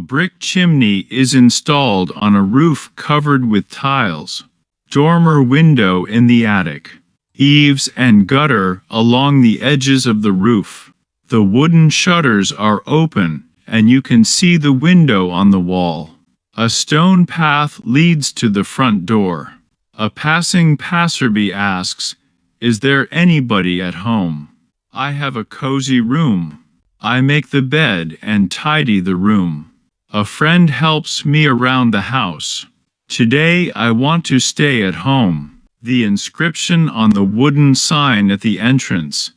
brick chimney is installed on a roof covered with tiles. Dormer window in the attic. Eaves and gutter along the edges of the roof. The wooden shutters are open, and you can see the window on the wall. A stone path leads to the front door. A passing passerby asks, "Is there anybody at home?" I have a cozy room. I make the bed and tidy the room. A friend helps me around the house. Today I want to stay at home. The inscription on the wooden sign at the entrance.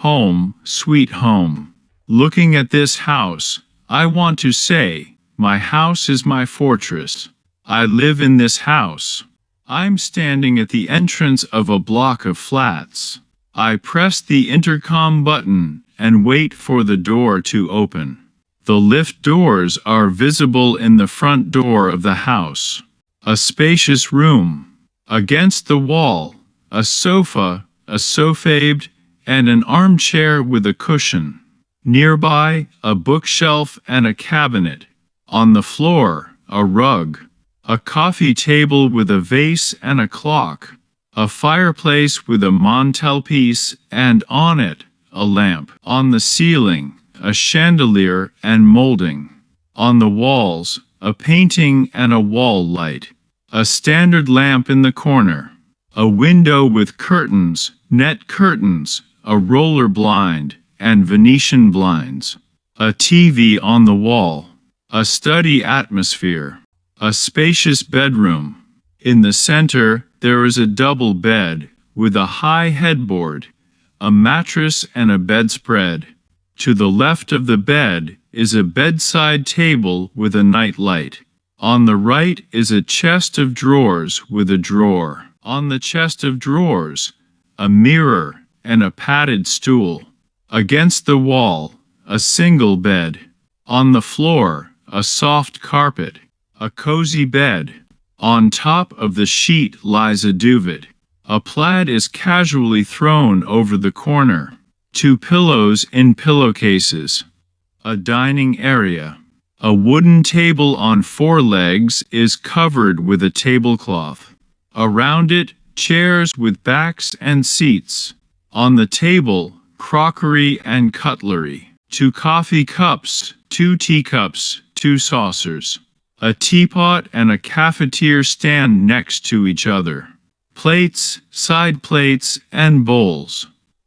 Home, sweet home. Looking at this house, I want to say, my house is my fortress. I live in this house. I'm standing at the entrance of a block of flats. I press the intercom button and wait for the door to open. The lift doors are visible in the front door of the house. A spacious room. Against the wall, a sofa, a sofa, and an armchair with a cushion. Nearby, a bookshelf and a cabinet. On the floor, a rug. A coffee table with a vase and a clock. A fireplace with a mantelpiece and on it, a lamp. On the ceiling, a chandelier and molding. On the walls, a painting and a wall light. A standard lamp in the corner. A window with curtains, net curtains, a roller blind, and Venetian blinds. A TV on the wall. A study atmosphere. A spacious bedroom. In the center, there is a double bed, with a high headboard, a mattress and a bedspread. To the left of the bed is a bedside table with a night light. On the right is a chest of drawers with a drawer. On the chest of drawers, a mirror and a padded stool. Against the wall, a single bed. On the floor, a soft carpet. A cozy bed. On top of the sheet lies a duvet. A plaid is casually thrown over the corner. 2 pillows in pillowcases. A dining area. A wooden table on 4 legs is covered with a tablecloth. Around it, chairs with backs and seats. On the table, crockery and cutlery. 2 coffee cups, 2 teacups, 2 saucers. A teapot and a cafetiere stand next to each other. Plates, side plates, and bowls.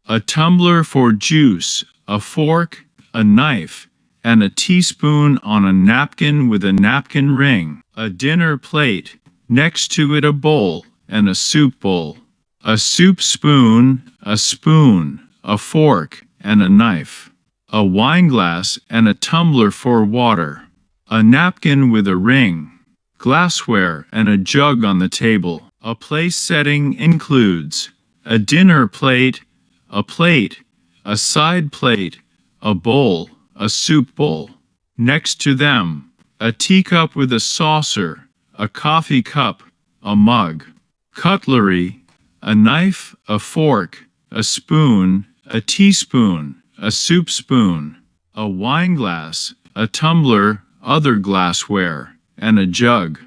A tumbler for juice, a fork, a knife, and a teaspoon on a napkin with a napkin ring. A dinner plate, next to it a bowl and a soup bowl. A soup spoon, a spoon, a fork, and a knife. A wineglass and a tumbler for water. A napkin with a ring. Glassware and a jug on the table. A place setting includes a dinner plate, a side plate, a bowl, a soup bowl. Next to them, a teacup with a saucer, a coffee cup, a mug. Cutlery, a knife, a fork, a spoon, a teaspoon, a soup spoon, a wineglass, a tumbler, other glassware, and a jug.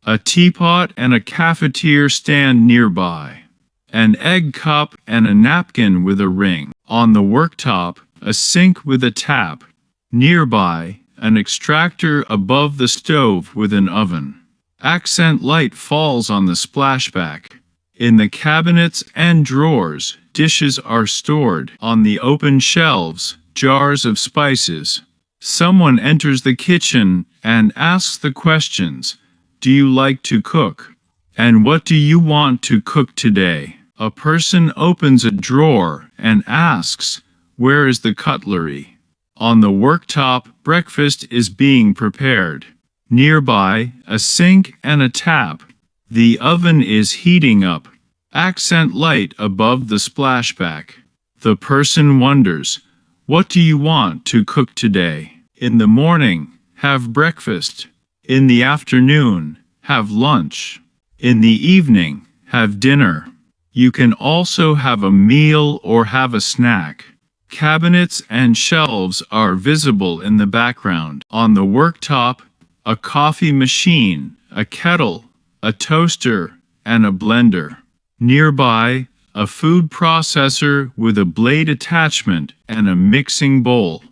A teapot and a cafetiere stand nearby. An egg cup and a napkin with a ring. On the worktop, a sink with a tap. Nearby, an extractor above the stove with an oven. Accent light falls on the splashback. In the cabinets and drawers, dishes are stored. On the open shelves, jars of spices. Someone enters the kitchen and asks the questions, "Do you like to cook?" And "What do you want to cook today?" A person opens a drawer and asks, "Where is the cutlery?" On the worktop, breakfast is being prepared. Nearby, a sink and a tap. The oven is heating up. Accent light above the splashback. The person wonders, "What do you want to cook today?" In the morning, have breakfast. In the afternoon, have lunch. In the evening, have dinner. You can also have a meal or have a snack. Cabinets and shelves are visible in the background. On the worktop, a coffee machine, a kettle, a toaster, and a blender. Nearby, a food processor with a blade attachment and a mixing bowl.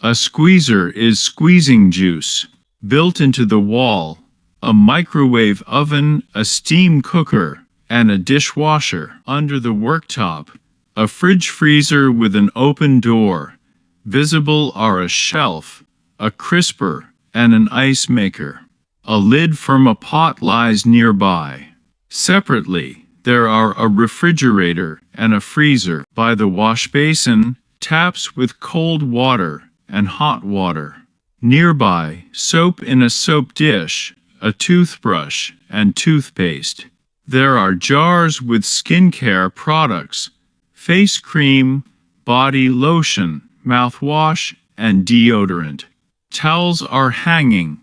A squeezer is squeezing juice. Built into the wall, a microwave oven, a steam cooker, and a dishwasher. Under the worktop, a fridge freezer with an open door. Visible are a shelf, a crisper, and an ice maker. A lid from a pot lies nearby. Separately, there are a refrigerator and a freezer. By the wash basin, taps with cold water and hot water. Nearby, soap in a soap dish, a toothbrush, and toothpaste. There are jars with skincare products, face cream, body lotion, mouthwash, and deodorant. Towels are hanging,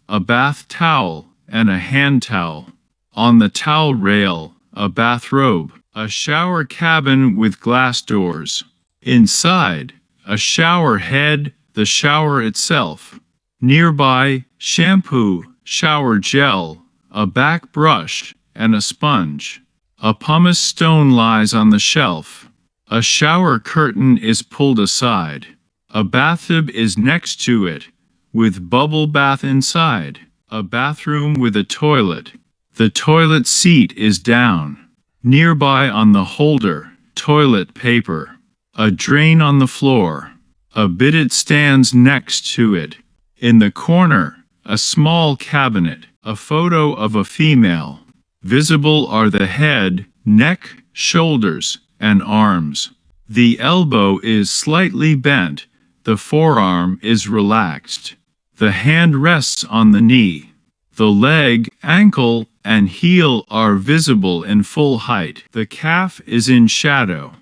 a bath towel and a hand towel. On the towel rail, a bathrobe, a shower cabin with glass doors. Inside, a shower head, the shower itself. Nearby, shampoo, shower gel, a back brush, and a sponge. A pumice stone lies on the shelf. A shower curtain is pulled aside. A bathtub is next to it, with bubble bath inside. A bathroom with a toilet. The toilet seat is down. Nearby on the holder, toilet paper. A drain on the floor. A bidet stands next to it. In the corner, a small cabinet. A photo of a female. Visible are the head, neck, shoulders, and arms. The elbow is slightly bent. The forearm is relaxed. The hand rests on the knee. The leg, ankle, and heel are visible in full height. The calf is in shadow.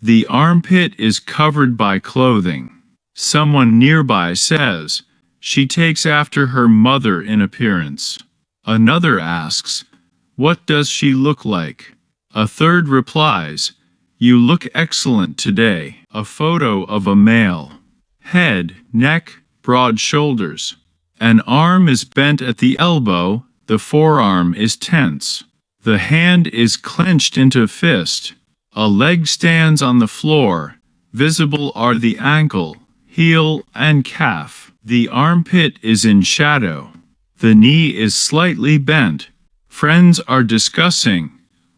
The armpit is covered by clothing. Someone nearby says, "She takes after her mother in appearance." Another asks, "What does she look like?" A third replies, "You look excellent today." A photo of a male. Head, neck, broad shoulders. An arm is bent at the elbow, the forearm is tense. The hand is clenched into fist. A leg stands on the floor. Visible are the ankle, heel, and calf. The armpit is in shadow. The knee is slightly bent. Friends are discussing,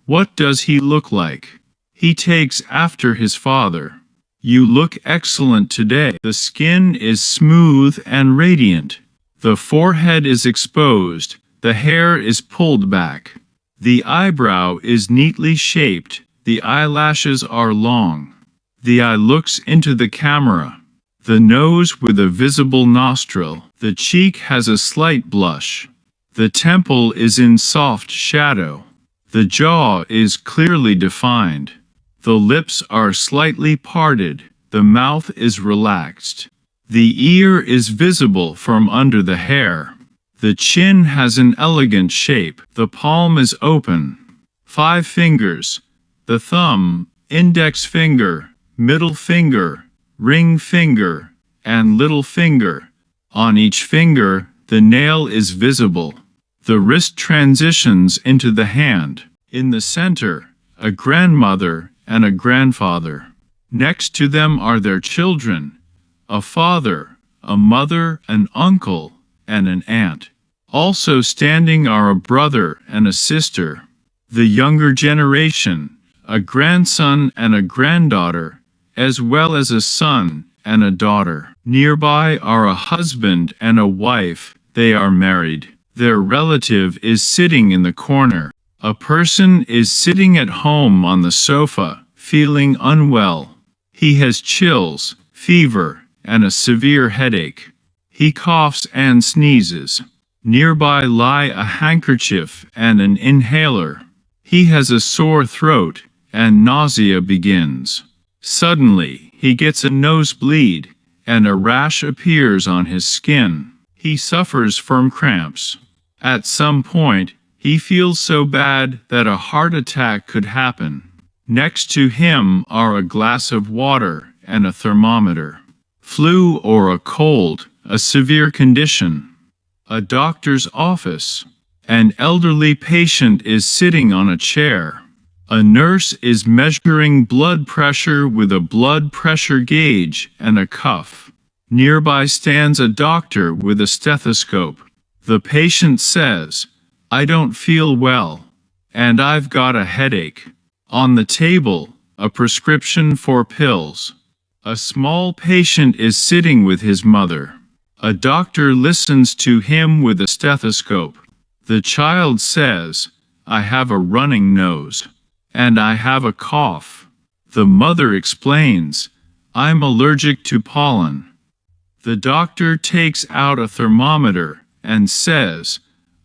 "What does he look like?" "He takes after his father." "You look excellent today." The skin is smooth and radiant. The forehead is exposed. The hair is pulled back. The eyebrow is neatly shaped. The eyelashes are long. The eye looks into the camera. The nose with a visible nostril. The cheek has a slight blush. The temple is in soft shadow. The jaw is clearly defined. The lips are slightly parted. The mouth is relaxed. The ear is visible from under the hair. The chin has an elegant shape. The palm is open. 5 fingers. The thumb, index finger, middle finger, ring finger, and little finger. On each finger, the nail is visible. The wrist transitions into the hand. In the center, a grandmother and a grandfather. Next to them are their children, a father, a mother, an uncle, and an aunt. Also standing are a brother and a sister. The younger generation, a grandson and a granddaughter, as well as a son and a daughter. Nearby are a husband and a wife. They are married. Their relative is sitting in the corner. A person is sitting at home on the sofa, feeling unwell. He has chills, fever, and a severe headache. He coughs and sneezes. Nearby lie a handkerchief and an inhaler. He has a sore throat, and nausea begins. Suddenly, he gets a nosebleed, and a rash appears on his skin. He suffers from cramps. At some point, he feels so bad that a heart attack could happen. Next to him are a glass of water and a thermometer. Flu or a cold, a severe condition. A doctor's office. An elderly patient is sitting on a chair. A nurse is measuring blood pressure with a blood pressure gauge and a cuff. Nearby stands a doctor with a stethoscope. The patient says, "I don't feel well, and I've got a headache." On the table, a prescription for pills. A small patient is sitting with his mother. A doctor listens to him with a stethoscope. The child says, "I have a running nose, and I have a cough." The mother explains, "I'm allergic to pollen." The doctor takes out a thermometer and says,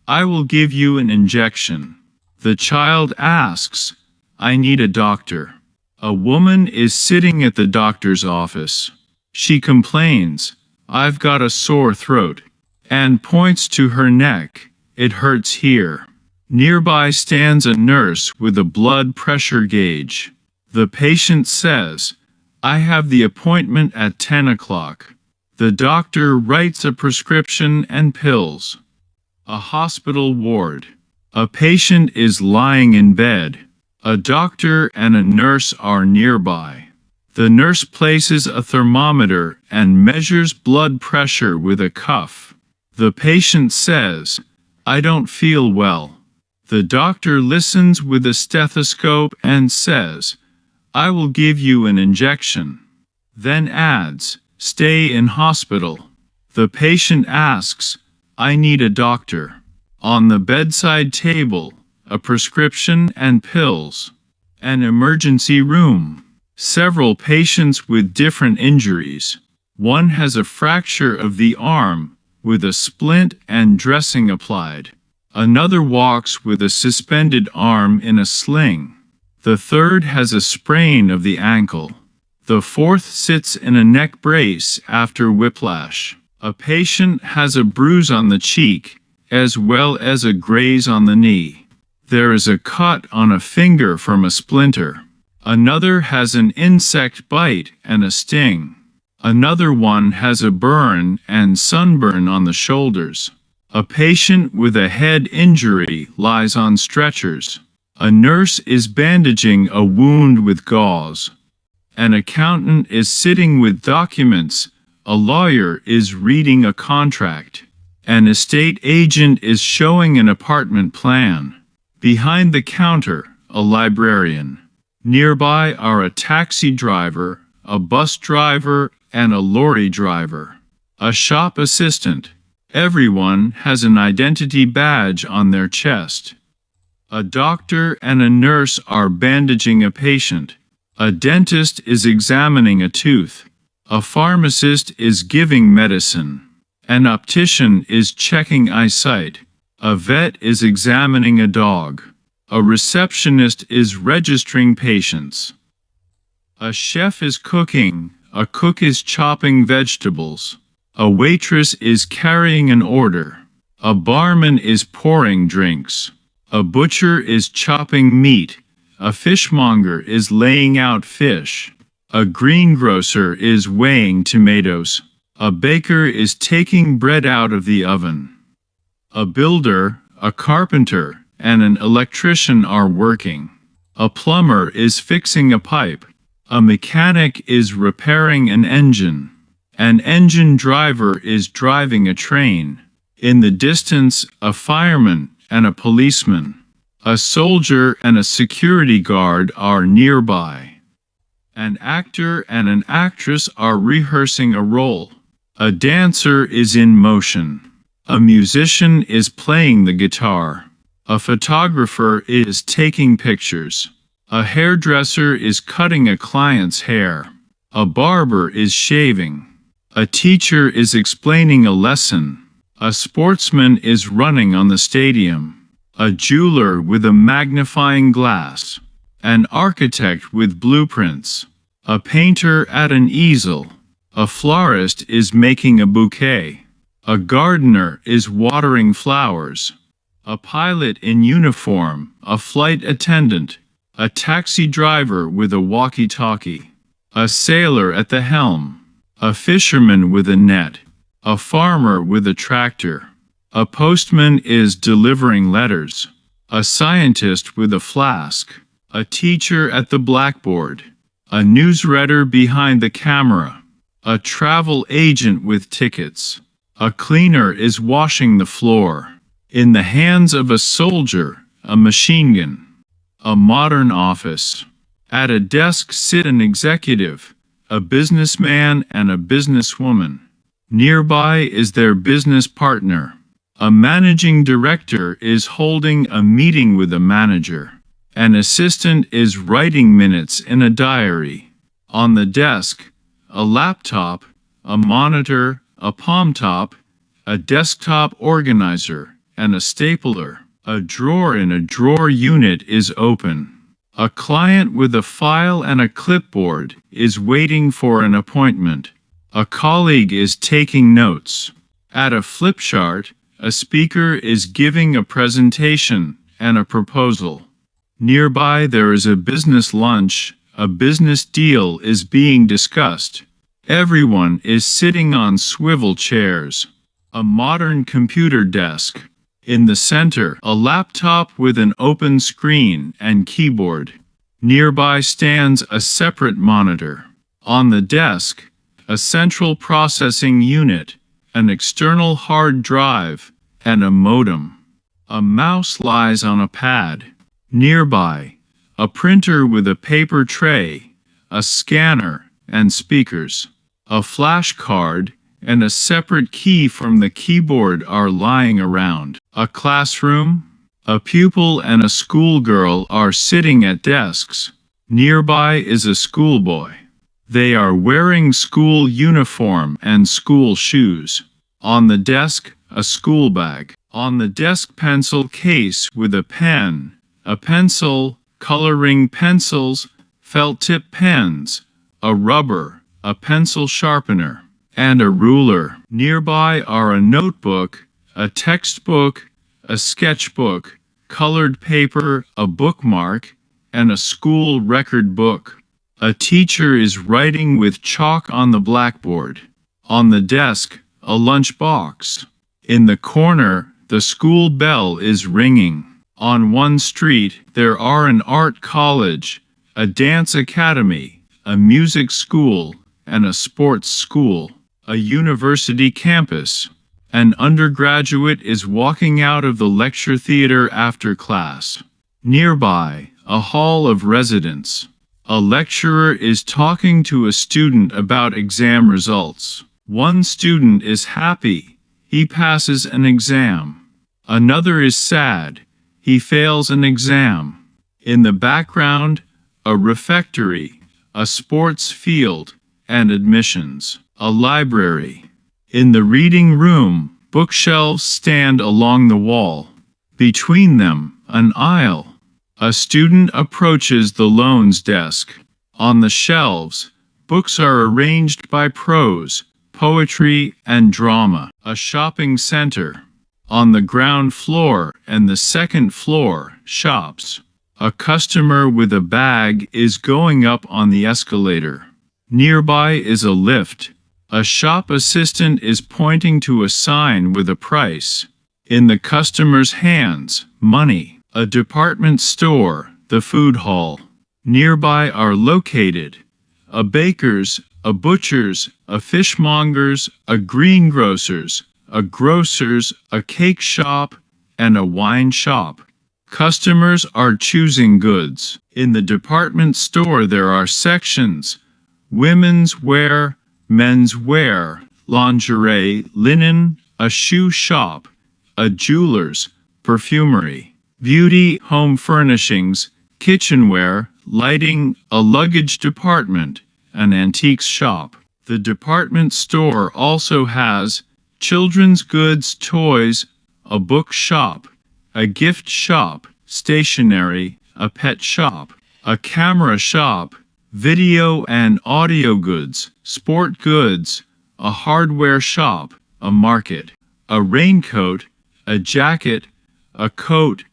"I will give you an injection." The child asks, "I need a doctor." A woman is sitting at the doctor's office. She complains, "I've got a sore throat," and points to her neck. "It hurts here." Nearby stands a nurse with a blood pressure gauge. The patient says, "I have the appointment at 10 o'clock. The doctor writes a prescription and pills. A hospital ward. A patient is lying in bed. A doctor and a nurse are nearby. The nurse places a thermometer and measures blood pressure with a cuff. The patient says, "I don't feel well." The doctor listens with a stethoscope and says, "I will give you an injection." Then adds, "Stay in hospital." The patient asks, "I need a doctor." On the bedside table, a prescription and pills. An emergency room. Several patients with different injuries. One has a fracture of the arm, with a splint and dressing applied. Another walks with a suspended arm in a sling. The third has a sprain of the ankle. The fourth sits in a neck brace after whiplash. A patient has a bruise on the cheek, as well as a graze on the knee. There is a cut on a finger from a splinter. Another has an insect bite and a sting. Another one has a burn and sunburn on the shoulders. A patient with a head injury lies on stretchers. A nurse is bandaging a wound with gauze. An accountant is sitting with documents. A lawyer is reading a contract. An estate agent is showing an apartment plan. Behind the counter, a librarian. Nearby are a taxi driver, a bus driver, and a lorry driver. A shop assistant. Everyone has an identity badge on their chest. A doctor and a nurse are bandaging a patient. A dentist is examining a tooth. A pharmacist is giving medicine. An optician is checking eyesight. A vet is examining a dog. A receptionist is registering patients. A chef is cooking. A cook is chopping vegetables. A waitress is carrying an order. A barman is pouring drinks. A butcher is chopping meat. A fishmonger is laying out fish. A greengrocer is weighing tomatoes. A baker is taking bread out of the oven. A builder, a carpenter, and an electrician are working. A plumber is fixing a pipe. A mechanic is repairing an engine. An engine driver is driving a train. In the distance, a fireman and a policeman. A soldier and a security guard are nearby. An actor and an actress are rehearsing a role. A dancer is in motion. A musician is playing the guitar. A photographer is taking pictures. A hairdresser is cutting a client's hair. A barber is shaving. A teacher is explaining a lesson. A sportsman is running on the stadium. A jeweler with a magnifying glass. An architect with blueprints. A painter at an easel. A florist is making a bouquet. A gardener is watering flowers. A pilot in uniform, a flight attendant. A taxi driver with a walkie-talkie. A sailor at the helm. A fisherman with a net. A farmer with a tractor. A postman is delivering letters. A scientist with a flask. A teacher at the blackboard. A newsreader behind the camera. A travel agent with tickets. A cleaner is washing the floor. In the hands of a soldier, a machine gun. A modern office. At a desk sit an executive, a businessman and a businesswoman. Nearby is their business partner. A managing director is holding a meeting with a manager. An assistant is writing minutes in a diary. On the desk, a laptop, a monitor, a palm top, a desktop organizer, and a stapler. A drawer in a drawer unit is open. A client with a file and a clipboard is waiting for an appointment. A colleague is taking notes. At a flip chart, a speaker is giving a presentation and a proposal. Nearby there is a business lunch. A business deal is being discussed. Everyone is sitting on swivel chairs. A modern computer desk. In the center, a laptop with an open screen and keyboard. Nearby stands a separate monitor. On the desk, a central processing unit, an external hard drive, and a modem. A mouse lies on a pad. Nearby, a printer with a paper tray, a scanner, and speakers. A flash card and a separate key from the keyboard are lying around. A classroom. A pupil and a schoolgirl are sitting at desks. Nearby is a schoolboy. They are wearing school uniform and school shoes. On the desk, a school bag. On the desk, pencil case with a pen, a pencil, coloring pencils, felt tip pens, a rubber, a pencil sharpener, and a ruler. Nearby are a notebook, a textbook, a sketchbook, colored paper, a bookmark, and a school record book. A teacher is writing with chalk on the blackboard. On the desk, a lunch box. In the corner, the school bell is ringing. On one street, there are an art college, a dance academy, a music school, and a sports school. A university campus. An undergraduate is walking out of the lecture theater after class. Nearby, a hall of residence. A lecturer is talking to a student about exam results. One student is happy. He passes an exam. Another is sad. He fails an exam. In the background, a refectory, a sports field, and admissions. A library. In the reading room, bookshelves stand along the wall. Between them, an aisle. A student approaches the loans desk. On the shelves, books are arranged by prose, poetry, and drama. A shopping center. On the ground floor and the second floor, shops. A customer with a bag is going up on the escalator. Nearby is a lift. A shop assistant is pointing to a sign with a price. In the customer's hands, money. A department store, the food hall. Nearby are located a baker's, a butcher's, a fishmonger's, a greengrocer's, a grocer's, a cake shop, and a wine shop. Customers are choosing goods. In the department store there are sections: women's wear, men's wear, lingerie, linen, a shoe shop, a jeweler's, perfumery, beauty, home furnishings, kitchenware, lighting, a luggage department, an antiques shop. The department store also has children's goods, toys, a book shop, a gift shop, stationery, a pet shop, a camera shop, video and audio goods, sport goods, a hardware shop, a market, a raincoat, a jacket, a coat,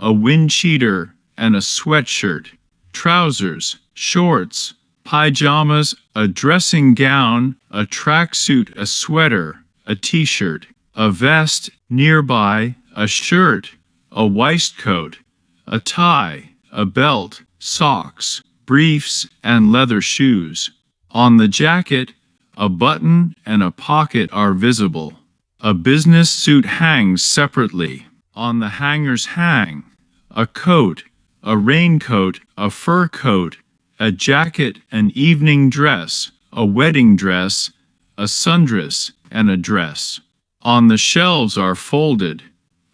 a wind cheater, and a sweatshirt, trousers, shorts, pajamas, a dressing gown, a tracksuit, a sweater, a t-shirt, a vest, Nearby, a shirt, a waistcoat, a tie, a belt, socks, briefs, and leather shoes. On the jacket, a button and a pocket are visible. A business suit hangs separately. On the hangers hang a coat, a raincoat, a fur coat, a jacket, an evening dress, a wedding dress, a sundress, and a dress. On the shelves are folded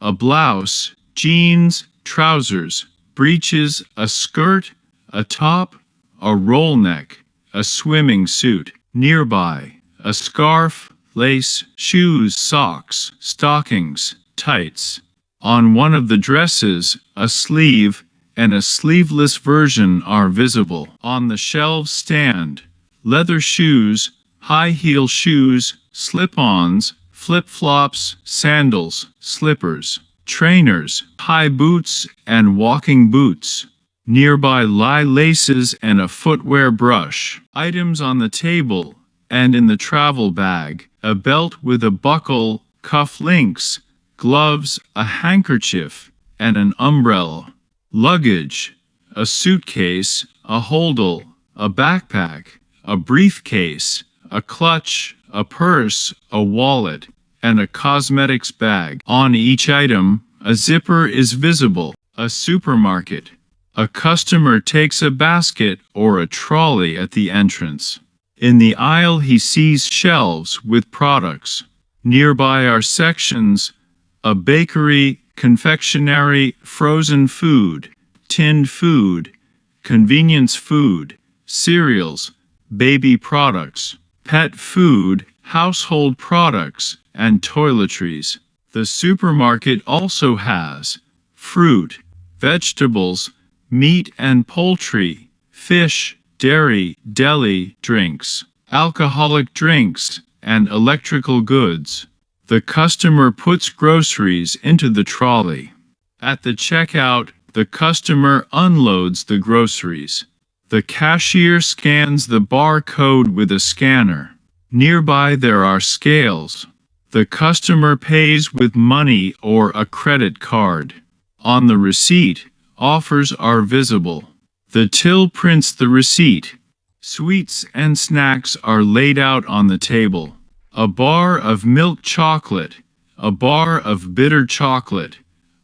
a blouse, jeans, trousers, breeches, a skirt, a top, a roll neck, a swimming suit. Nearby, a scarf, lace, shoes, socks, stockings, tights. On one of the dresses, a sleeve and a sleeveless version are visible. On the shelves stand leather shoes, high-heel shoes, slip-ons, flip-flops, sandals, slippers, trainers, high boots, and walking boots. Nearby lie laces and a footwear brush. Items on the table and in the travel bag, a belt with a buckle, cuff links, gloves, a handkerchief, and an umbrella. Luggage, a suitcase, a holdall, a backpack, a briefcase, a clutch, a purse, a wallet, and a cosmetics bag. On each item, a zipper is visible. A supermarket. A customer takes a basket or a trolley at the entrance. In the aisle he sees shelves with products. Nearby are sections, a bakery, confectionery, frozen food, tinned food, convenience food, cereals, baby products, pet food, household products, and toiletries. The supermarket also has fruit, vegetables, meat and poultry, fish, dairy, deli, drinks, alcoholic drinks, and electrical goods. The customer puts groceries into the trolley. At the checkout, the customer unloads the groceries. The cashier scans the barcode with a scanner. Nearby there are scales. The customer pays with money or a credit card. On the receipt, offers are visible. The till prints the receipt. Sweets and snacks are laid out on the table. A bar of milk chocolate, a bar of bitter chocolate,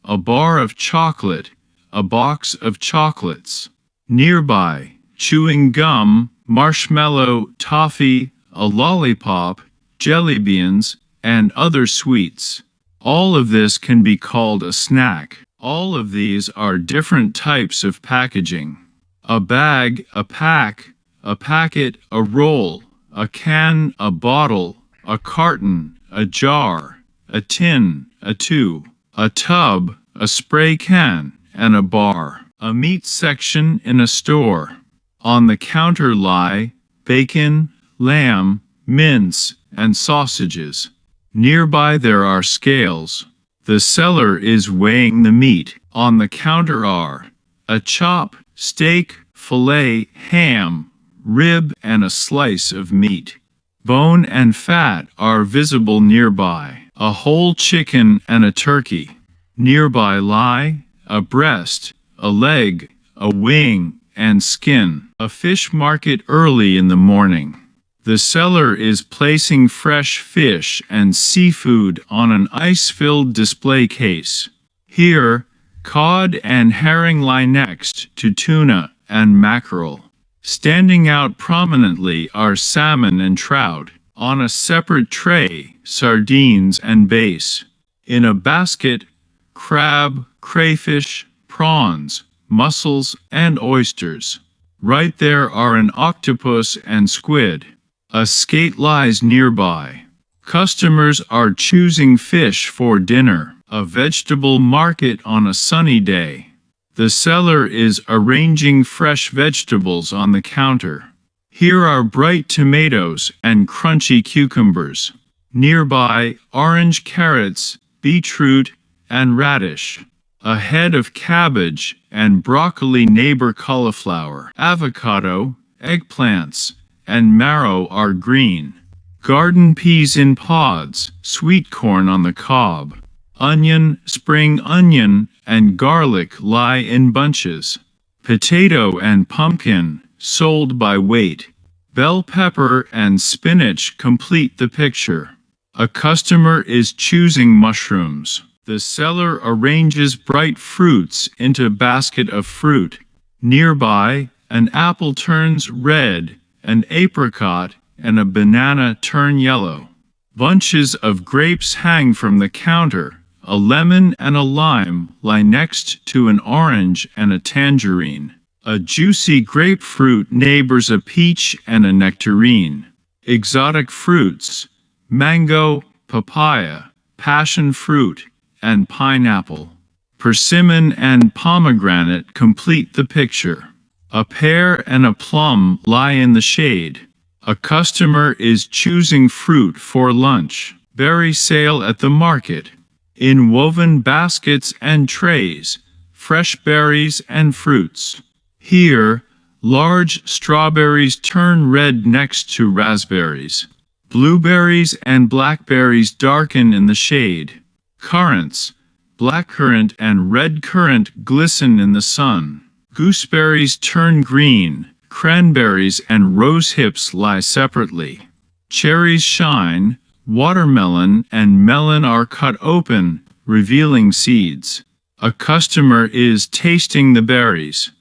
a bar of chocolate, a box of chocolates. Nearby, chewing gum, marshmallow, toffee, a lollipop, jelly beans, and other sweets. All of this can be called a snack. All of these are different types of packaging. A bag, a pack, a packet, a roll, a can, a bottle, a carton, a jar, a tin, a tube, a tub, a spray can, and a bar. A meat section in a store. On the counter lie bacon, lamb, mince, and sausages. Nearby there are scales. The seller is weighing the meat. On the counter are a chop, steak, fillet, ham, rib, and a slice of meat. Bone and fat are visible nearby. A whole chicken and a turkey. Nearby lie a breast, a leg, a wing, and skin. A fish market early in the morning. The seller is placing fresh fish and seafood on an ice-filled display case. Here, cod and herring lie next to tuna and mackerel. Standing out prominently are salmon and trout. On a separate tray, sardines and bass. In a basket, crab, crayfish, prawns, mussels, and oysters. Right there are an octopus and squid. A skate lies nearby. Customers are choosing fish for dinner. A vegetable market on a sunny day. The seller is arranging fresh vegetables on the counter. Here are bright tomatoes and crunchy cucumbers. Nearby, orange carrots, beetroot, and radish. A head of cabbage and broccoli, neighbor cauliflower, avocado, eggplants, and marrow are green. Garden peas in pods, sweet corn on the cob. Onion, spring onion, and garlic lie in bunches. Potato and pumpkin, sold by weight. Bell pepper and spinach complete the picture. A customer is choosing mushrooms. The seller arranges bright fruits into a basket of fruit. Nearby, an apple turns red, an apricot and a banana turn yellow. Bunches of grapes hang from the counter. A lemon and a lime lie next to an orange and a tangerine. A juicy grapefruit neighbors a peach and a nectarine. Exotic fruits: mango, papaya, passion fruit, and pineapple. Persimmon and pomegranate complete the picture. A pear and a plum lie in the shade. A customer is choosing fruit for lunch. Berry sale at the market. In woven baskets and trays, fresh berries and fruits. Here, large strawberries turn red next to raspberries. Blueberries and blackberries darken in the shade. Currants, blackcurrant and red currant glisten in the sun. Gooseberries turn green. Cranberries and rosehips lie separately. Cherries shine. Watermelon and melon are cut open, revealing seeds. A customer is tasting the berries.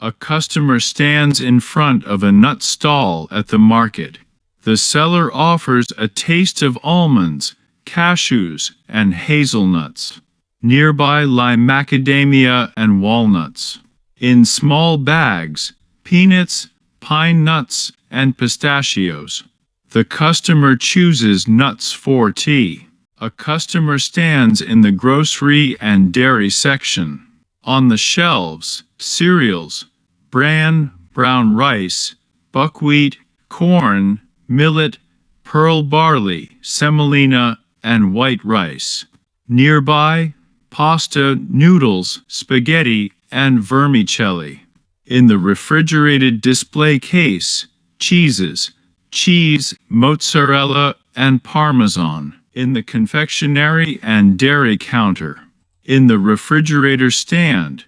A customer stands in front of a nut stall at the market. The seller offers a taste of almonds, cashews, and hazelnuts. Nearby lie macadamia and walnuts. In small bags, peanuts, pine nuts, and pistachios. The customer chooses nuts for tea. A customer stands in the grocery and dairy section. On the shelves, cereals, bran, brown rice, buckwheat, corn, millet, pearl barley, semolina, and white rice. Nearby, pasta, noodles, spaghetti, and vermicelli. In the refrigerated display case, cheeses, cheese, mozzarella, and parmesan. In the confectionery and dairy counter. In the refrigerator stand,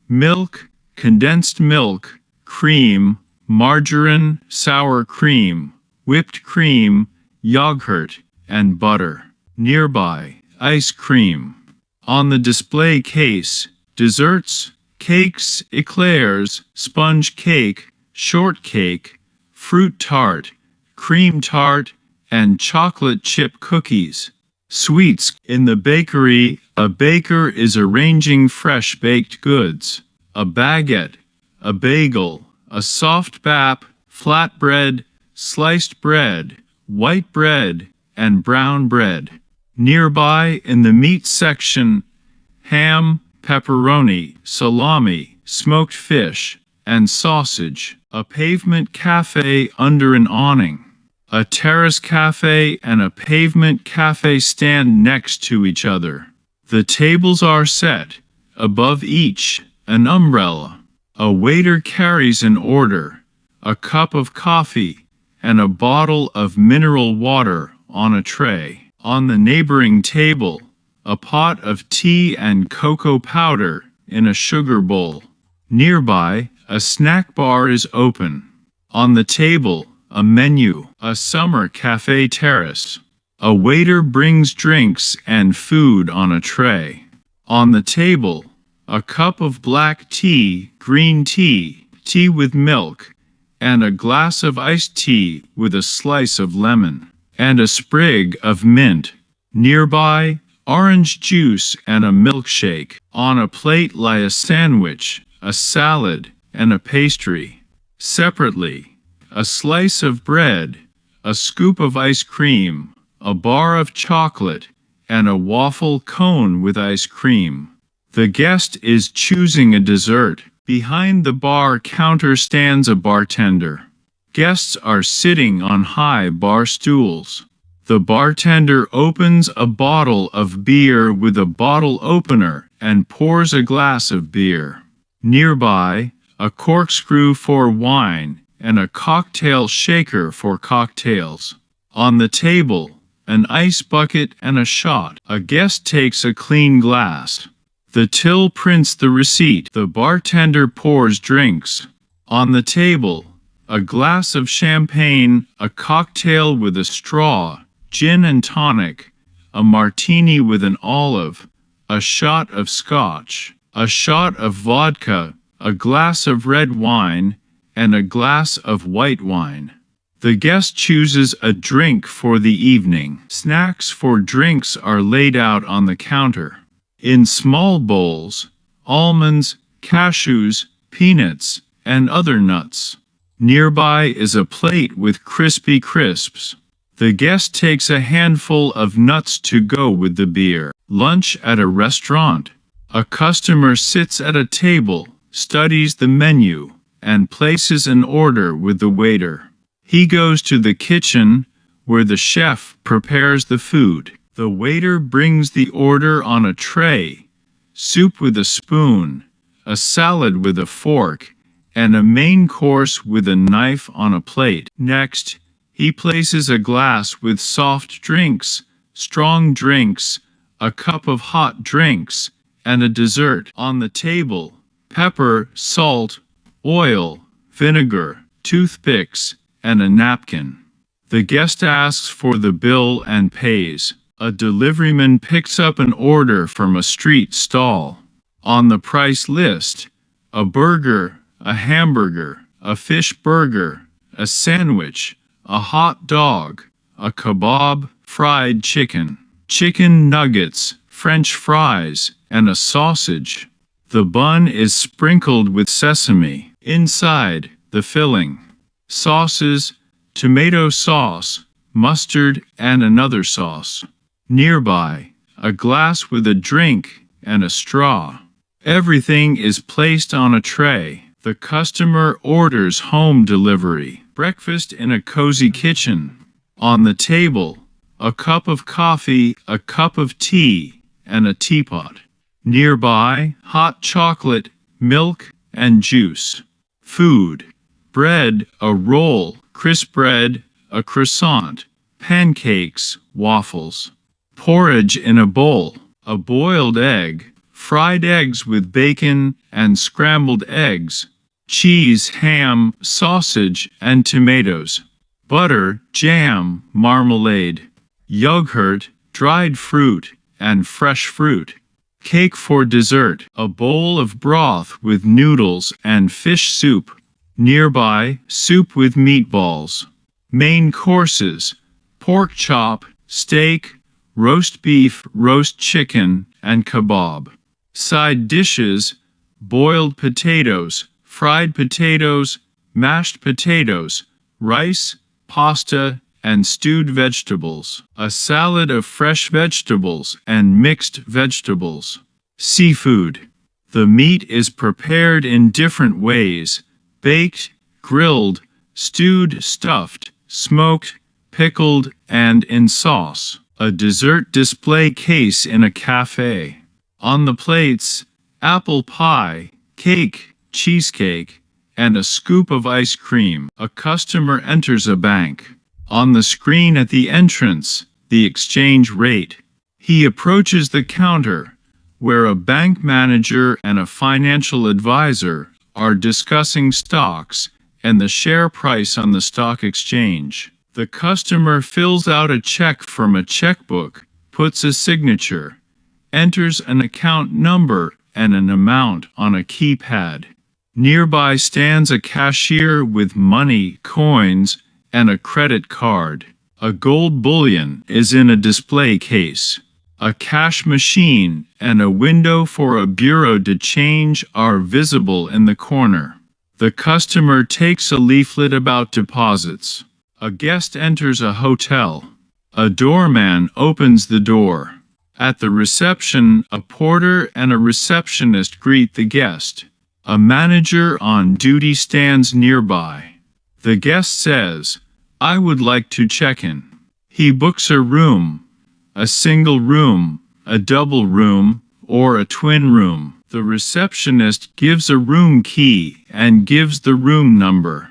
milk, condensed milk, cream, margarine, sour cream, whipped cream, yogurt, and butter. Nearby, ice cream. On the display case, desserts, cakes, eclairs, sponge cake, shortcake, fruit tart, cream tart, and chocolate chip cookies. Sweets. In the bakery, a baker is arranging fresh baked goods. A baguette, a bagel, a soft bap, flatbread, sliced bread, white bread, and brown bread. Nearby, in the meat section, ham, pepperoni, salami, smoked fish, and sausage. A pavement cafe under an awning. A terrace cafe and a pavement cafe stand next to each other. The tables are set. Above each, an umbrella. A waiter carries an order, a cup of coffee, and a bottle of mineral water on a tray. On the neighboring table, a pot of tea and cocoa powder in a sugar bowl. Nearby, a snack bar is open. On the table, a menu. A summer cafe terrace. A waiter brings drinks and food on a tray. On the table, a cup of black tea, green tea, tea with milk, and a glass of iced tea with a slice of lemon, and a sprig of mint. Nearby, orange juice and a milkshake. On a plate lie a sandwich, a salad, and a pastry. Separately, a slice of bread, a scoop of ice cream, a bar of chocolate, and a waffle cone with ice cream. The guest is choosing a dessert. Behind the bar counter stands a bartender. Guests are sitting on high bar stools. The bartender opens a bottle of beer with a bottle opener and pours a glass of beer. Nearby, a corkscrew for wine and a cocktail shaker for cocktails. On the table, an ice bucket, and a shot. A guest takes a clean glass. The till prints the receipt. The bartender pours drinks. On the table, a glass of champagne, a cocktail with a straw, gin and tonic, a martini with an olive, a shot of scotch, a shot of vodka, a glass of red wine, and a glass of white wine. The guest chooses a drink for the evening. Snacks for drinks are laid out on the counter. In small bowls, almonds, cashews, peanuts, and other nuts. Nearby is a plate with crispy crisps. The guest takes a handful of nuts to go with the beer. Lunch at a restaurant. A customer sits at a table, studies the menu, and places an order with the waiter. He goes to the kitchen, where the chef prepares the food. The waiter brings the order on a tray: soup with a spoon, a salad with a fork, and a main course with a knife on a plate. Next, he places a glass with soft drinks, strong drinks, a cup of hot drinks, and a dessert. On the table, pepper, salt, oil, vinegar, toothpicks, and a napkin. The guest asks for the bill and pays. A deliveryman picks up an order from a street stall. On the price list, a burger, a hamburger, a fish burger, a sandwich, a hot dog, a kebab, fried chicken, chicken nuggets, French fries, and a sausage. The bun is sprinkled with sesame. Inside, the filling: sauces, tomato sauce, mustard, and another sauce. Nearby, a glass with a drink and a straw. Everything is placed on a tray. The customer orders home delivery. Breakfast in a cozy kitchen. On the table, a cup of coffee, a cup of tea, and a teapot. Nearby, hot chocolate, milk, and juice. Food: bread, a roll, crisp bread, a croissant, pancakes, waffles. Porridge in a bowl: a boiled egg, fried eggs with bacon and scrambled eggs, cheese, ham, sausage, and tomatoes. Butter, jam, marmalade, yogurt, dried fruit, and fresh fruit. Cake for dessert: a bowl of broth with noodles and fish soup. Nearby, soup with meatballs. Main courses: pork chop, steak, roast beef, roast chicken, and kebab. Side dishes: boiled potatoes, fried potatoes, mashed potatoes, rice, pasta, and stewed vegetables. A salad of fresh vegetables and mixed vegetables. Seafood: the meat is prepared in different ways: baked, grilled, stewed, stuffed, smoked, pickled, and in sauce. A dessert display case in a cafe. On the plates, apple pie, cake, cheesecake, and a scoop of ice cream. A customer enters a bank. On the screen at the entrance, the exchange rate. He approaches the counter, where a bank manager and a financial advisor are discussing stocks and the share price on the stock exchange. The customer fills out a check from a checkbook, puts a signature, enters an account number and an amount on a keypad. Nearby stands a cashier with money, coins, and a credit card. A gold bullion is in a display case. A cash machine and a window for a bureau de change are visible in the corner. The customer takes a leaflet about deposits. A guest enters a hotel. A doorman opens the door. At the reception, a porter and a receptionist greet the guest. A manager on duty stands nearby. The guest says, "I would like to check in." He books a room, a single room, a double room, or a twin room. The receptionist gives a room key and gives the room number.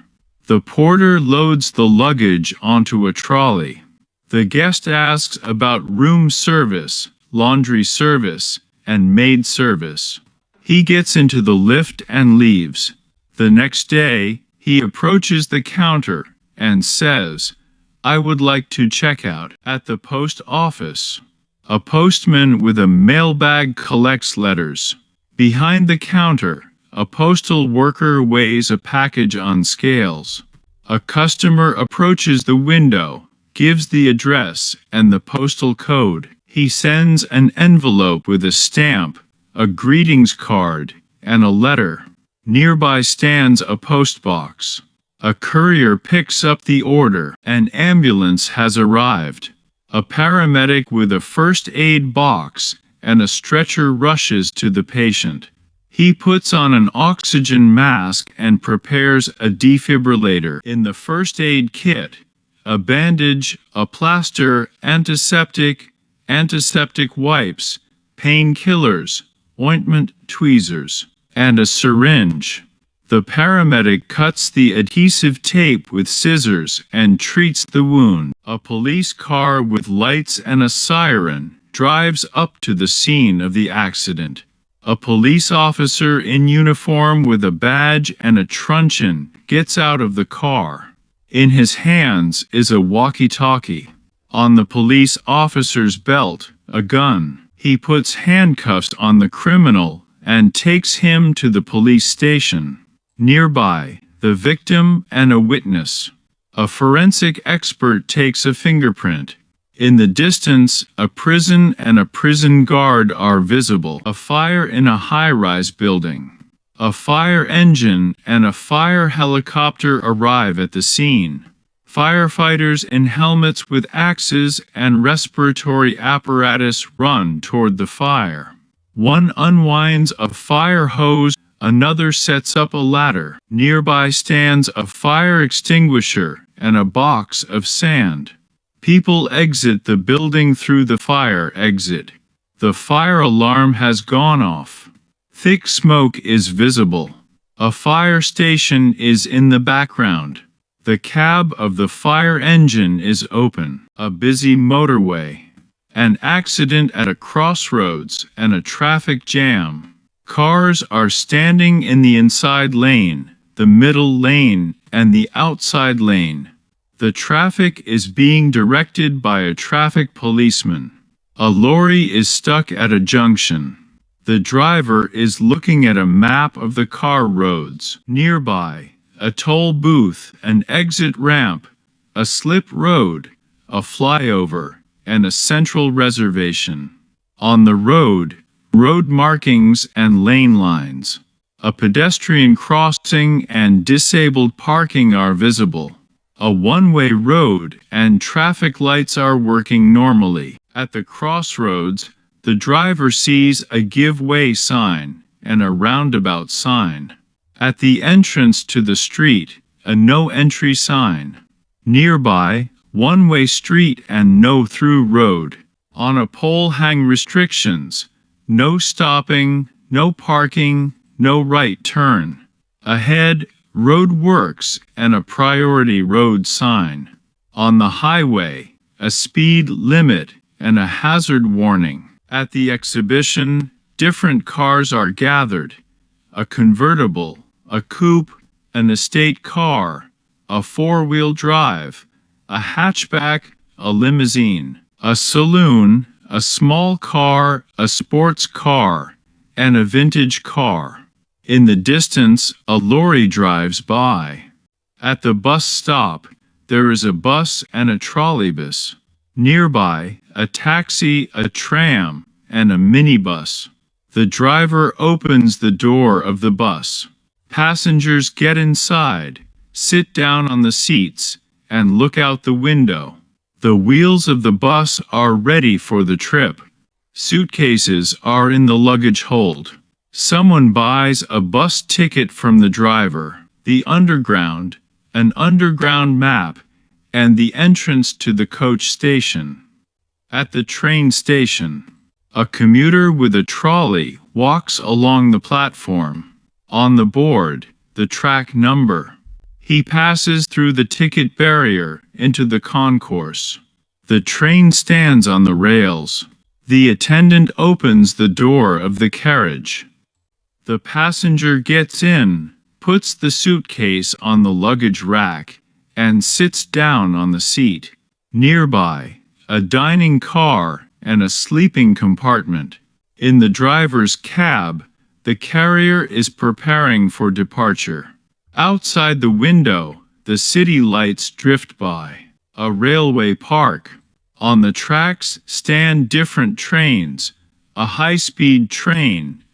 The porter loads the luggage onto a trolley. The guest asks about room service, laundry service, and maid service. He gets into the lift and leaves. The next day, he approaches the counter and says, "I would like to check out at the post office." A postman with a mailbag collects letters. Behind the counter, a postal worker weighs a package on scales. A customer approaches the window, gives the address and the postal code. He sends an envelope with a stamp, a greetings card, and a letter. Nearby stands a postbox. A courier picks up the order. An ambulance has arrived. A paramedic with a first aid box and a stretcher rushes to the patient. He puts on an oxygen mask and prepares a defibrillator. In the first aid kit, a bandage, a plaster, antiseptic wipes, painkillers, ointment, tweezers, and a syringe. The paramedic cuts the adhesive tape with scissors and treats the wound. A police car with lights and a siren drives up to the scene of the accident. A police officer in uniform with a badge and a truncheon gets out of the car. In his hands is a walkie-talkie. On the police officer's belt, a gun. He puts handcuffs on the criminal and takes him to the police station. Nearby, the victim and a witness. A forensic expert takes a fingerprint. In the distance, a prison and a prison guard are visible. A fire in a high-rise building. A fire engine and a fire helicopter arrive at the scene. Firefighters in helmets with axes and respiratory apparatus run toward the fire. One unwinds a fire hose, another sets up a ladder. Nearby stands a fire extinguisher and a box of sand. People exit the building through the fire exit. The fire alarm has gone off. Thick smoke is visible. A fire station is in the background. The cab of the fire engine is open. A busy motorway. An accident at a crossroads and a traffic jam. Cars are standing in the inside lane, the middle lane, and the outside lane. The traffic is being directed by a traffic policeman. A lorry is stuck at a junction. The driver is looking at a map of the car roads. Nearby, a toll booth, an exit ramp, a slip road, a flyover, and a central reservation. On the road, road markings and lane lines. A pedestrian crossing and disabled parking are visible. A one-way road and traffic lights are working normally. At the crossroads, the driver sees a give way sign and a roundabout sign. At the entrance to the street, a no entry sign. Nearby, one-way street and no through road. On a pole hang restrictions: no stopping, no parking, no right turn. Ahead, road works and a priority road sign. On the highway, a speed limit and a hazard warning. At the exhibition, different cars are gathered: a convertible, a coupe, an estate car, a four-wheel drive, a hatchback, a limousine, a saloon, a small car, a sports car, and a vintage car. In the distance, a lorry drives by. At the bus stop, there is a bus and a trolleybus. Nearby, a taxi, a tram, and a minibus. The driver opens the door of the bus. Passengers get inside, sit down on the seats, and look out the window. The wheels of the bus are ready for the trip. Suitcases are in the luggage hold. Someone buys a bus ticket from the driver. The underground, an underground map, and the entrance to the coach station. At the train station, a commuter with a trolley walks along the platform. On the board, the track number. He passes through the ticket barrier into the concourse. The train stands on the rails. The attendant opens the door of the carriage. The passenger gets in, puts the suitcase on the luggage rack, and sits down on the seat. Nearby, a dining car and a sleeping compartment. In the driver's cab, the carrier is preparing for departure. Outside the window, the city lights drift by. A railway park. On the tracks stand different trains, a high-speed train,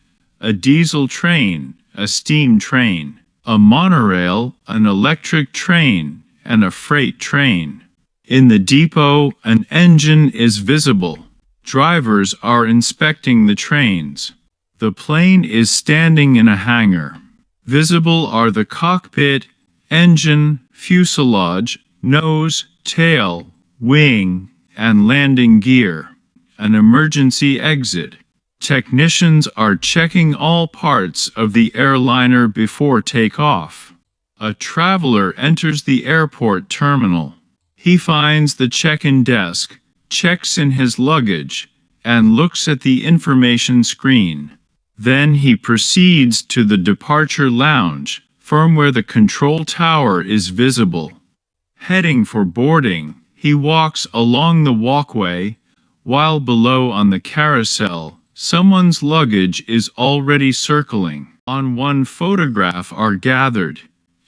a diesel train, a steam train, a monorail, an electric train, and a freight train. In the depot, an engine is visible. Drivers are inspecting the trains. The plane is standing in a hangar. Visible are the cockpit, engine, fuselage, nose, tail, wing, and landing gear. An emergency exit. Technicians are checking all parts of the airliner before takeoff. A traveler enters the airport terminal. He finds the check-in desk, checks in his luggage, and looks at the information screen. Then he proceeds to the departure lounge, from where the control tower is visible. Heading for boarding, he walks along the walkway, while below on the carousel, someone's luggage is already circling. On one photograph are gathered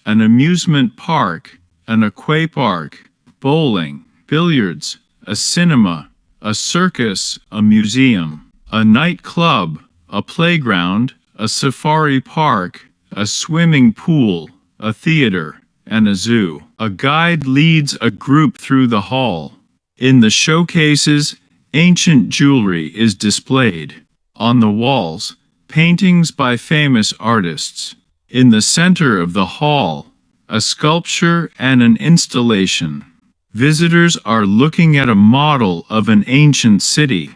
an amusement park, an aquapark, bowling, billiards, a cinema, a circus, a museum, a nightclub, a playground, a safari park, a swimming pool, a theater, and a zoo. A guide leads a group through the hall. In the showcases, ancient jewelry is displayed. On the walls, paintings by famous artists. In the center of the hall, a sculpture and an installation. Visitors are looking at a model of an ancient city.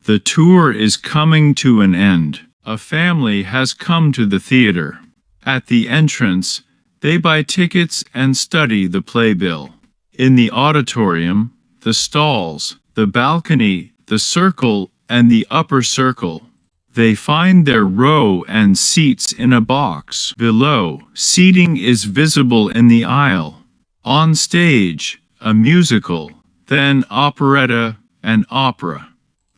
The tour is coming to an end. A family has come to the theater. At the entrance, they buy tickets and study the playbill. In the auditorium, the stalls, the balcony, the circle, and the upper circle. They find their row and seats in a box. Below, seating is visible in the aisle. On stage, a musical, then operetta and opera.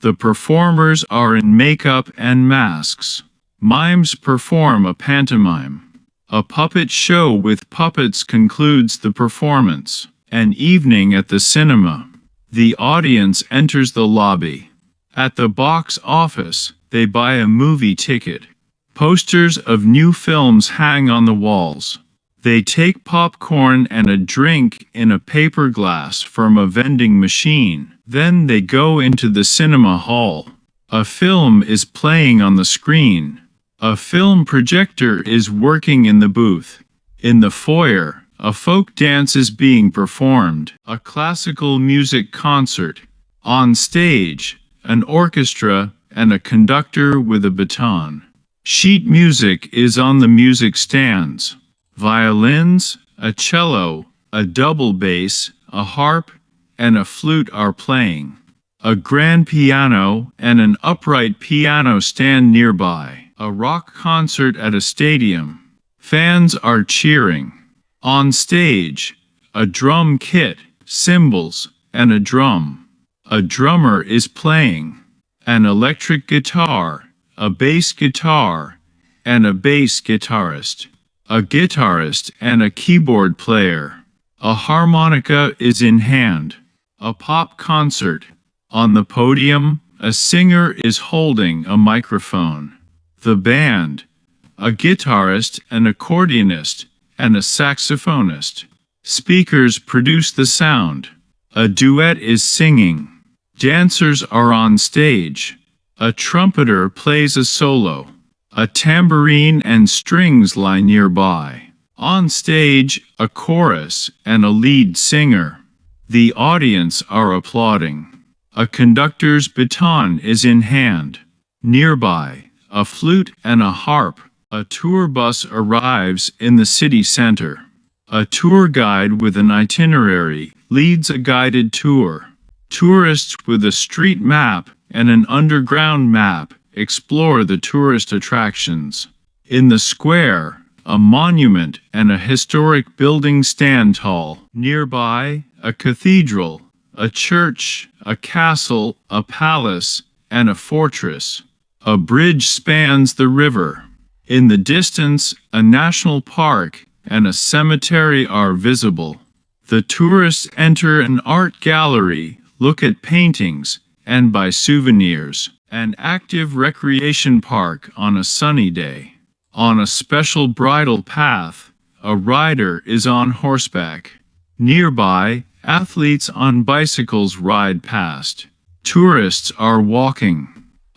The performers are in makeup and masks. Mimes perform a pantomime. A puppet show with puppets concludes the performance. An evening at the cinema. The audience enters the lobby. At the box office, they buy a movie ticket. Posters of new films hang on the walls. They take popcorn and a drink in a paper glass from a vending machine. Then they go into the cinema hall. A film is playing on the screen. A film projector is working in the booth. In the foyer, a folk dance is being performed. A classical music concert. On stage, an orchestra and a conductor with a baton. Sheet music is on the music stands. Violins, a cello, a double bass, a harp, and a flute are playing. A grand piano and an upright piano stand nearby. A rock concert at a stadium. Fans are cheering. On stage, a drum kit, cymbals, and a drum. A drummer is playing. An electric guitar, a bass guitar, and a bass guitarist. A guitarist and a keyboard player. A harmonica is in hand. A pop concert. On the podium, a singer is holding a microphone. The band, a guitarist, an accordionist, and a saxophonist. Speakers produce the sound. A duet is singing. Dancers are on stage. A trumpeter plays a solo. A tambourine and strings lie nearby. On stage, a chorus and a lead singer. The audience are applauding. A conductor's baton is in hand. Nearby, a flute and a harp. A tour bus arrives in the city center. A tour guide with an itinerary leads a guided tour. Tourists with a street map and an underground map explore the tourist attractions. In the square, a monument and a historic building stand tall. Nearby, a cathedral, a church, a castle, a palace, and a fortress. A bridge spans the river. In the distance, a national park and a cemetery are visible. The tourists enter an art gallery, look at paintings, and buy souvenirs. An active recreation park on a sunny day. On a special bridle path, a rider is on horseback. Nearby, athletes on bicycles ride past. Tourists are walking.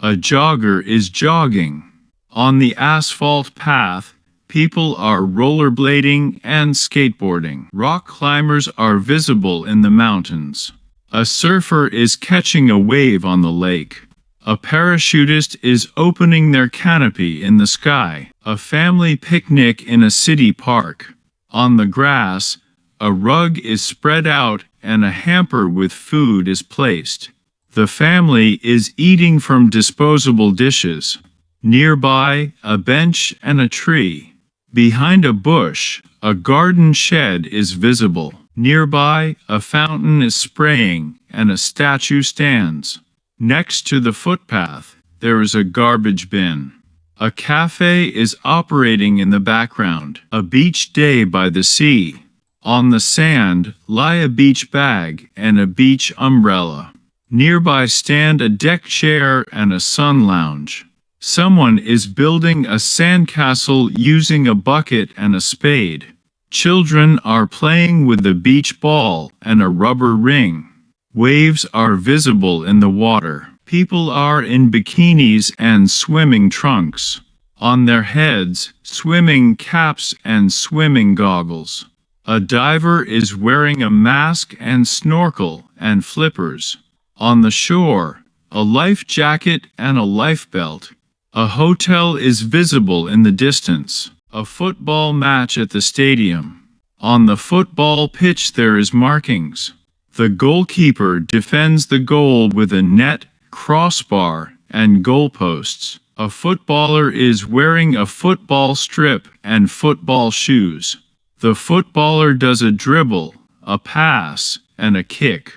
A jogger is jogging. On the asphalt path, people are rollerblading and skateboarding. Rock climbers are visible in the mountains. A surfer is catching a wave on the lake. A parachutist is opening their canopy in the sky. A family picnic in a city park. On the grass, a rug is spread out and a hamper with food is placed. The family is eating from disposable dishes. Nearby, a bench and a tree. Behind a bush, a garden shed is visible. Nearby, a fountain is spraying and a statue stands. Next to the footpath, there is a garbage bin. A cafe is operating in the background. A beach day by the sea. On the sand lie a beach bag and a beach umbrella. Nearby stand a deck chair and a sun lounge. Someone is building a sandcastle using a bucket and a spade. Children are playing with a beach ball and a rubber ring. Waves are visible in the water. People are in bikinis and swimming trunks. On their heads, swimming caps and swimming goggles. A diver is wearing a mask and snorkel and flippers. On the shore, a life jacket and a life belt. A hotel is visible in the distance. A football match at the stadium. On the football pitch there is markings. The goalkeeper defends the goal with a net, crossbar, and goalposts. A footballer is wearing a football strip and football shoes. The footballer does a dribble, a pass, and a kick.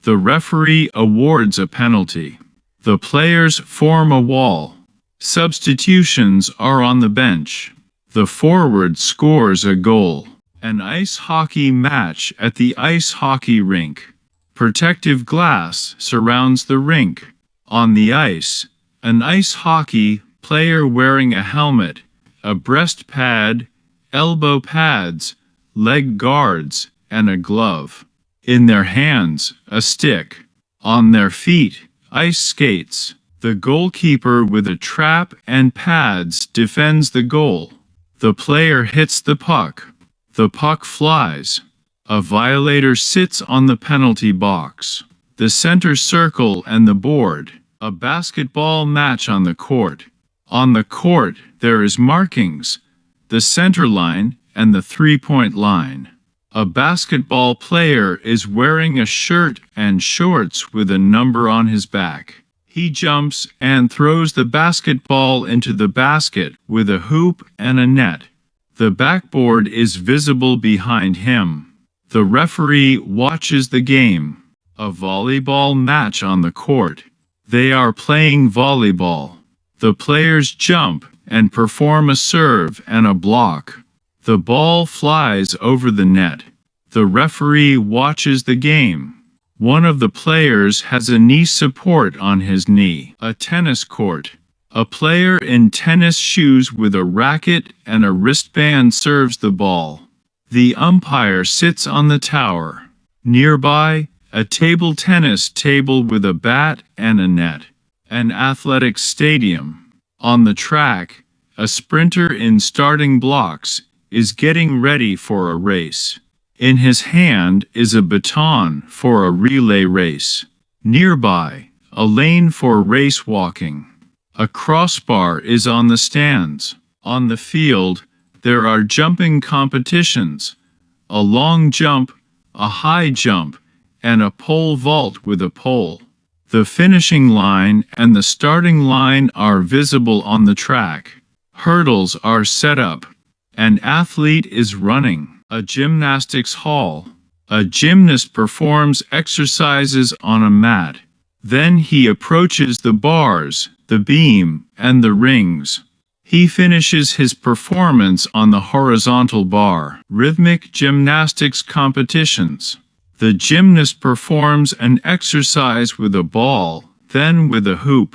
The referee awards a penalty. The players form a wall. Substitutions are on the bench. The forward scores a goal. An ice hockey match at the ice hockey rink. Protective glass surrounds the rink. On the ice, an ice hockey player wearing a helmet, a breast pad, elbow pads, leg guards, and a glove. In their hands, a stick. On their feet, ice skates. The goalkeeper with a trap and pads defends the goal. The player hits the puck. The puck flies. A violator sits on the penalty box. The center circle and the board. A basketball match on the court. On the court, there is markings, the center line and the three-point line. A basketball player is wearing a shirt and shorts with a number on his back. He jumps and throws the basketball into the basket with a hoop and a net. The backboard is visible behind him. The referee watches the game. A volleyball match on the court. They are playing volleyball. The players jump and perform a serve and a block. The ball flies over the net. The referee watches the game. One of the players has a knee support on his knee. A tennis court. A player in tennis shoes with a racket and a wristband serves the ball. The umpire sits on the tower. Nearby, a table tennis table with a bat and a net. An athletic stadium. On the track, a sprinter in starting blocks is getting ready for a race. In his hand is a baton for a relay race. Nearby, a lane for race walking. A crossbar is on the stands. On the field, there are jumping competitions. A long jump, a high jump, and a pole vault with a pole. The finishing line and the starting line are visible on the track. Hurdles are set up. An athlete is running. A gymnastics hall. A gymnast performs exercises on a mat. Then he approaches the bars, the beam, and the rings. He finishes his performance on the horizontal bar. Rhythmic gymnastics competitions. The gymnast performs an exercise with a ball, then with a hoop.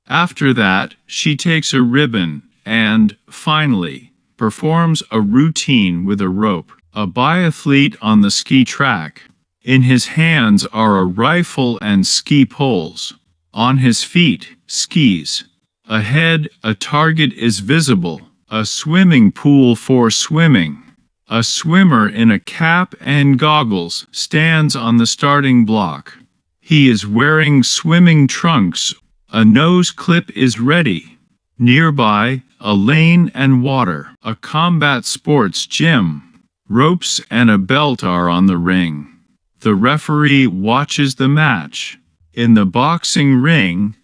After that, she takes a ribbon and, finally, performs a routine with a rope. A biathlete on the ski track. In his hands are a rifle and ski poles. On his feet, skis. Ahead, a target is visible. A swimming pool for swimming. A swimmer in a cap and goggles stands on the starting block. He is wearing swimming trunks. A nose clip is ready. Nearby, a lane and water. A combat sports gym. Ropes and a belt are on the ring. The referee watches the match. In the boxing ring,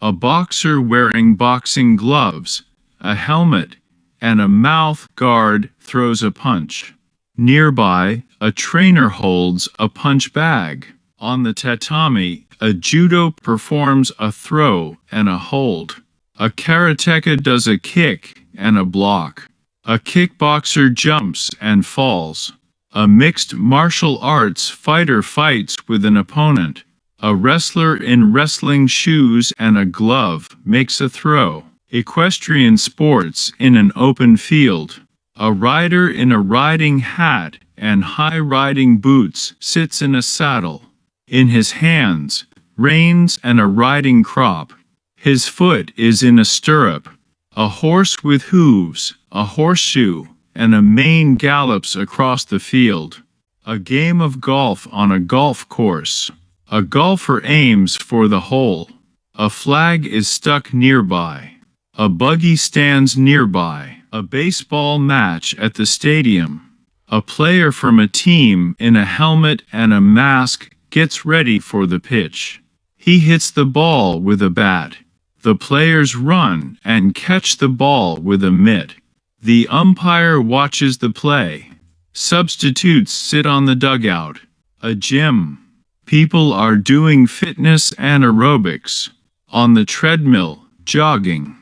a boxer wearing boxing gloves, a helmet, and a mouth guard throws a punch. Nearby, a trainer holds a punch bag. On the tatami, a judo performs a throw and a hold. A karateka does a kick and a block. A kickboxer jumps and falls. A mixed martial arts fighter fights with an opponent. A wrestler in wrestling shoes and a glove makes a throw. Equestrian sports in an open field. A rider in a riding hat and high riding boots sits in a saddle. In his hands, reins and a riding crop. His foot is in a stirrup. A horse with hooves, a horseshoe, and a mane gallops across the field. A game of golf on a golf course. A golfer aims for the hole. A flag is stuck nearby. A buggy stands nearby. A baseball match at the stadium. A player from a team in a helmet and a mask gets ready for the pitch. He hits the ball with a bat. The players run and catch the ball with a mitt. The umpire watches the play. Substitutes sit on the dugout. A gym. People are doing fitness and aerobics. On the treadmill, jogging.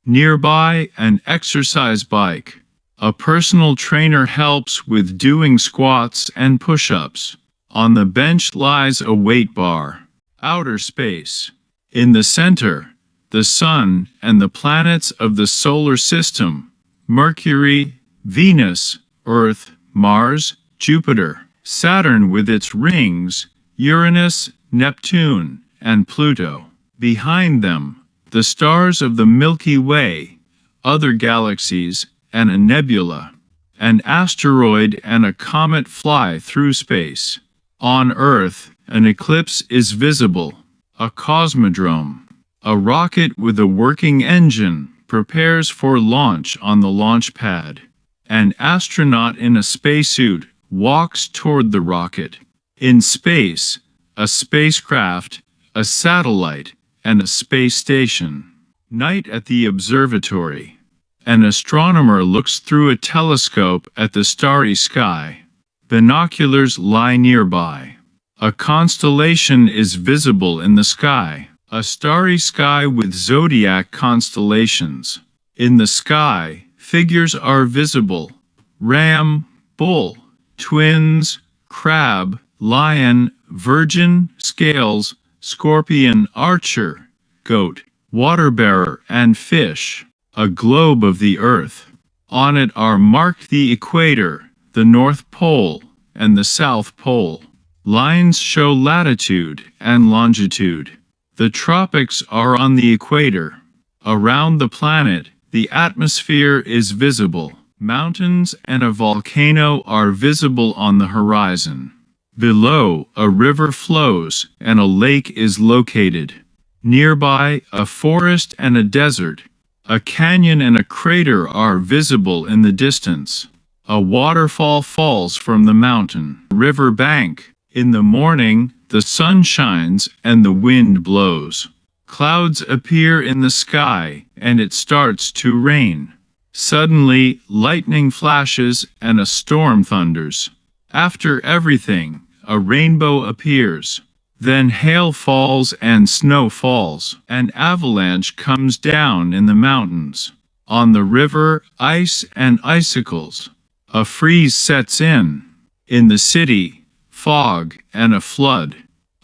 Nearby, an exercise bike. A personal trainer helps with doing squats and push-ups. On the bench lies a weight bar. Outer space. In the center, the Sun and the planets of the solar system, Mercury, Venus, Earth, Mars, Jupiter, Saturn with its rings, Uranus, Neptune, and Pluto. Behind them, the stars of the Milky Way, other galaxies, and a nebula. An asteroid and a comet fly through space. On Earth, an eclipse is visible. A cosmodrome. A rocket with a working engine prepares for launch on the launch pad. An astronaut in a spacesuit walks toward the rocket. In space, a spacecraft, a satellite, and a space station. Night at the observatory. An astronomer looks through a telescope at the starry sky. Binoculars lie nearby. A constellation is visible in the sky. A starry sky with zodiac constellations. In the sky, figures are visible. Ram, bull, twins, crab, lion, virgin, scales, scorpion, archer, goat, water-bearer, and fish. A globe of the earth. On it are marked the equator, the North Pole, and the South Pole. Lines show latitude and longitude. The tropics are on the equator. Around the planet, the atmosphere is visible. Mountains and a volcano are visible on the horizon. Below, a river flows and a lake is located. Nearby, a forest and a desert. A canyon and a crater are visible in the distance. A waterfall falls from the mountain. River bank. In the morning, the sun shines and the wind blows. Clouds appear in the sky and it starts to rain. Suddenly, lightning flashes and a storm thunders. After everything, a rainbow appears. Then hail falls and snow falls. An avalanche comes down in the mountains. On the river, ice and icicles. A freeze sets in. In the city, fog and a flood.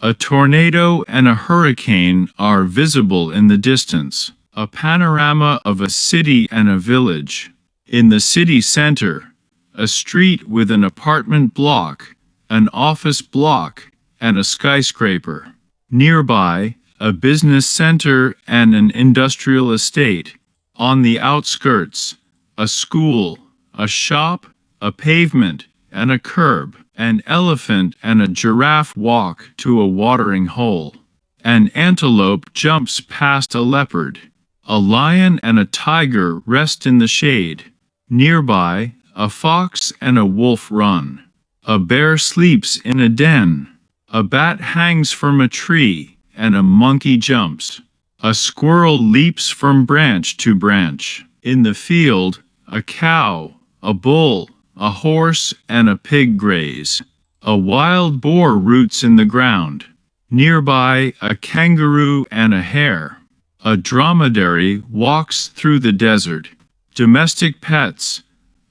A tornado and a hurricane are visible in the distance. A panorama of a city and a village. In the city center, a street with an apartment block, an office block, and a skyscraper. Nearby, a business center and an industrial estate. On the outskirts, a school, a shop, a pavement, and a curb. An elephant and a giraffe walk to a watering hole. An antelope jumps past a leopard. A lion and a tiger rest in the shade. Nearby, a fox and a wolf run. A bear sleeps in a den. A bat hangs from a tree, and a monkey jumps. A squirrel leaps from branch to branch. In the field, a cow, a bull, a horse, and a pig graze. A wild boar roots in the ground. Nearby, a kangaroo and a hare. A dromedary walks through the desert. Domestic pets,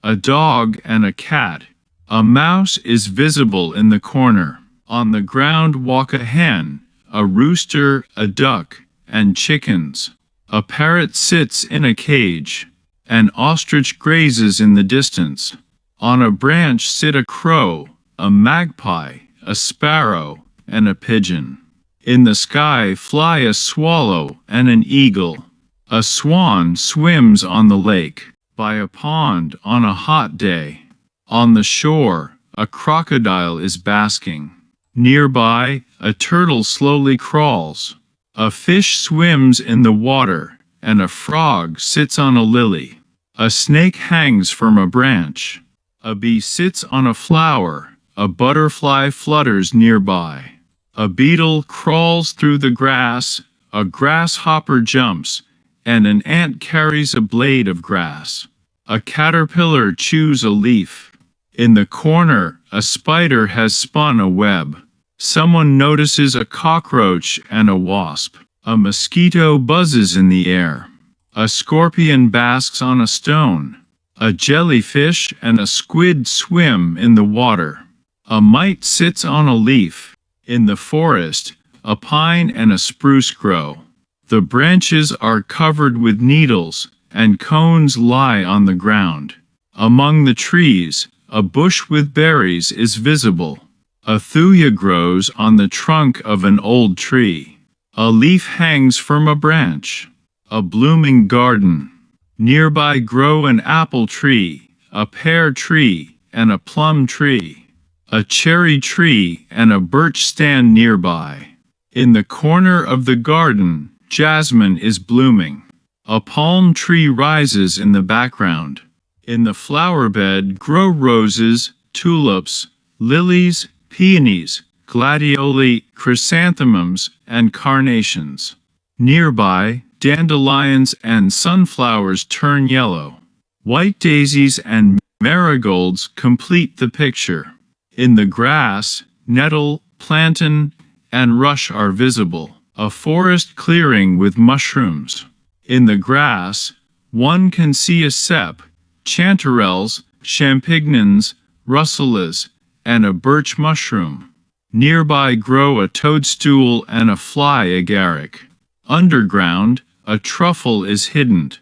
a dog and a cat. A mouse is visible in the corner. On the ground walk a hen, a rooster, a duck, and chickens. A parrot sits in a cage. An ostrich grazes in the distance. On a branch sit a crow, a magpie, a sparrow, and a pigeon. In the sky fly a swallow and an eagle. A swan swims on the lake, by a pond on a hot day. On the shore, a crocodile is basking. Nearby, a turtle slowly crawls. A fish swims in the water, and a frog sits on a lily. A snake hangs from a branch. A bee sits on a flower. A butterfly flutters nearby. A beetle crawls through the grass. A grasshopper jumps, and an ant carries a blade of grass. A caterpillar chews a leaf. In the corner, a spider has spun a web. Someone notices a cockroach and a wasp. A mosquito buzzes in the air. A scorpion basks on a stone. A jellyfish and a squid swim in the water. A mite sits on a leaf. In the forest, a pine and a spruce grow. The branches are covered with needles, and cones lie on the ground. Among the trees, a bush with berries is visible. A thuya grows on the trunk of an old tree. A leaf hangs from a branch. A blooming garden. Nearby grow an apple tree, a pear tree, and a plum tree. A cherry tree and a birch stand nearby. In the corner of the garden, jasmine is blooming. A palm tree rises in the background. In the flower bed grow roses, tulips, lilies, peonies, gladioli, chrysanthemums, and carnations. Nearby, dandelions and sunflowers turn yellow. White daisies and marigolds complete the picture. In the grass, nettle, plantain, and rush are visible. A forest clearing with mushrooms. In the grass, one can see a cep, chanterelles, champignons, russelas, and a birch mushroom. Nearby grow a toadstool and a fly agaric. Underground, a truffle is hidden.